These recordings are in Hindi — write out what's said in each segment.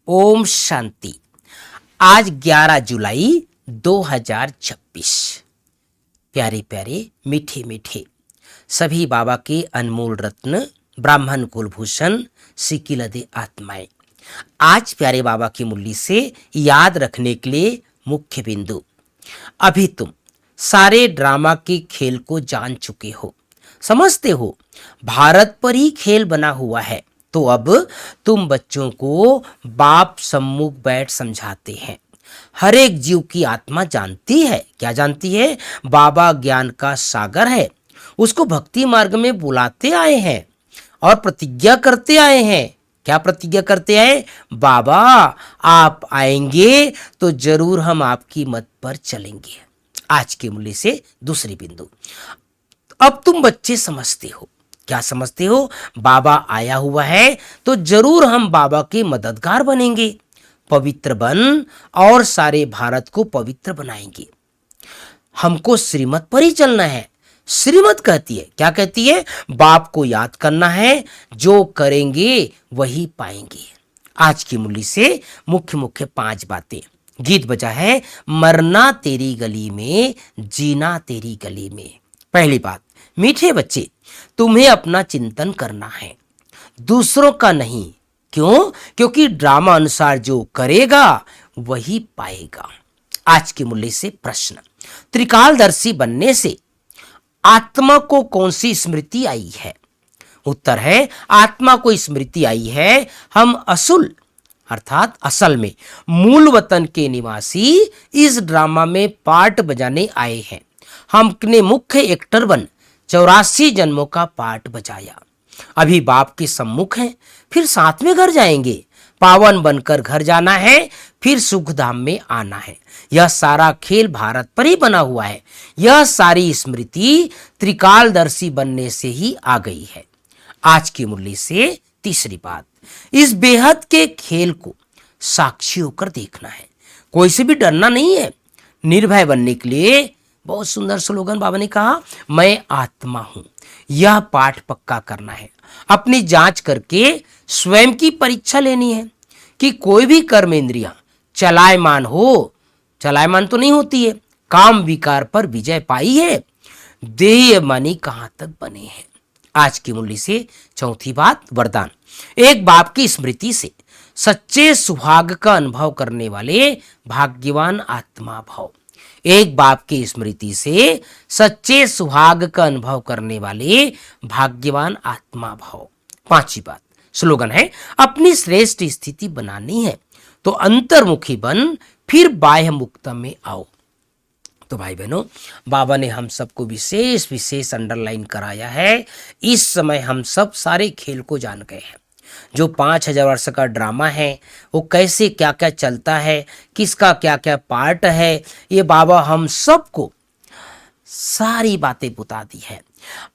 ओम शांति। आज 11 जुलाई 2026। प्यारे प्यारे मीठे मीठे सभी बाबा के अनमोल रत्न ब्राह्मण कुलभूषण सिकिलदे आत्माएं, आज प्यारे बाबा की मुरली से याद रखने के लिए मुख्य बिंदु। अभी तुम सारे ड्रामा के खेल को जान चुके हो, समझते हो भारत पर ही खेल बना हुआ है। तो अब तुम बच्चों को बाप सम्मुख बैठ समझाते हैं। हर एक जीव की आत्मा जानती है, क्या जानती है? बाबा ज्ञान का सागर है, उसको भक्ति मार्ग में बुलाते आए हैं और प्रतिज्ञा करते आए हैं। क्या प्रतिज्ञा करते आए? बाबा आप आएंगे तो जरूर हम आपकी मत पर चलेंगे। आज की मुरली से दूसरी बिंदु। अब तुम बच्चे समझते हो, क्या समझते हो? बाबा आया हुआ है तो जरूर हम बाबा के मददगार बनेंगे, पवित्र बन और सारे भारत को पवित्र बनाएंगे। हमको श्रीमत पर ही चलना है। श्रीमत कहती है, क्या कहती है? बाप को याद करना है, जो करेंगे वही पाएंगे। आज की मुरली से मुख्य मुख्य 5 बातें। गीत बजा है, मरना तेरी गली में, जीना तेरी गली में। पहली बात, मीठे बच्चे, तुम्हें अपना चिंतन करना है, दूसरों का नहीं। क्यों? क्योंकि ड्रामा अनुसार जो करेगा वही पाएगा। आज की मुरली से प्रश्न, त्रिकालदर्शी बनने से आत्मा को कौन सी स्मृति आई है? उत्तर है, आत्मा को स्मृति आई है हम असुल अर्थात असल में मूल वतन के निवासी इस ड्रामा में पार्ट बजाने आए हैं। हमने मुख्य एक्टर बन 84 जन्मों का पार्ट बजाया। अभी बाप के सम्मुख हैं, फिर साथ में घर जाएंगे। पावन बनकर घर जाना है, फिर सुख धाम में आना है। यह सारा खेल भारत पर ही बना हुआ है। यह सारी स्मृति त्रिकालदर्शी बनने से ही आ गई है। आज की मुरली से तीसरी बात, इस बेहद के खेल को साक्षी होकर देखना है, कोई से भी डरना नहीं है। निर्भय बनने के लिए बहुत सुंदर स्लोगन बाबा ने कहा, मैं आत्मा हूं। यह पाठ पक्का करना है। अपनी जांच करके स्वयं की परीक्षा लेनी है कि कोई भी कर्म इंद्रियां चलायमान हो, चलायमान तो नहीं होती है, काम विकार पर विजय पाई है, देह मानी कहां तक बने हैं। आज की मुरली से चौथी बात, वरदान। एक बाप की स्मृति से सच्चे सुहाग का अनुभव करने वाले भाग्यवान आत्मा भाव। एक बाप की स्मृति से सच्चे सुहाग का अनुभव करने वाले भाग्यवान आत्मा भाव। पांचवी बात, स्लोगन है, अपनी श्रेष्ठ स्थिति बनानी है तो अंतर्मुखी बन, फिर बाह्य मुक्त में आओ। तो भाई बहनों, बाबा ने हम सबको विशेष विशेष अंडरलाइन कराया है। इस समय हम सब सारे खेल को जान गए हैं। जो 5000 वर्ष का ड्रामा है वो कैसे क्या क्या चलता है, किसका क्या क्या पार्ट है, ये बाबा हम सबको सारी बातें बता दी है।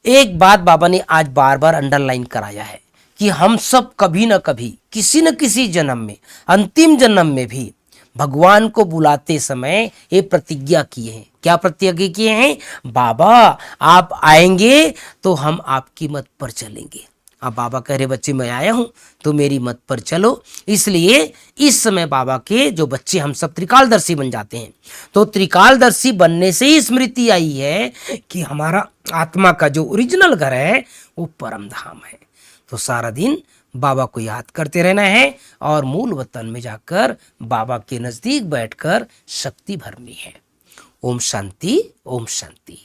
एक बात बाबा ने आज बार बार अंडरलाइन कराया है कि हम सब कभी न कभी किसी न किसी जन्म में, अंतिम जन्म में भी भगवान को बुलाते समय ये प्रतिज्ञा किए हैं। क्या प्रतिज्ञा किए हैं? बाबा आप आएंगे तो हम आपकी मत पर चलेंगे। अब बाबा कह रहे, बच्चे मैं आया हूं तो मेरी मत पर चलो। इसलिए इस समय बाबा के जो बच्चे हम सब त्रिकालदर्शी बन जाते हैं, तो त्रिकालदर्शी बनने से ही स्मृति आई है कि हमारा आत्मा का जो ओरिजिनल घर है वो परम धाम है। तो सारा दिन बाबा को याद करते रहना है और मूल वतन में जाकर बाबा के नजदीक बैठकर शक्ति भरनी है। ओम शांति, ओम शांति।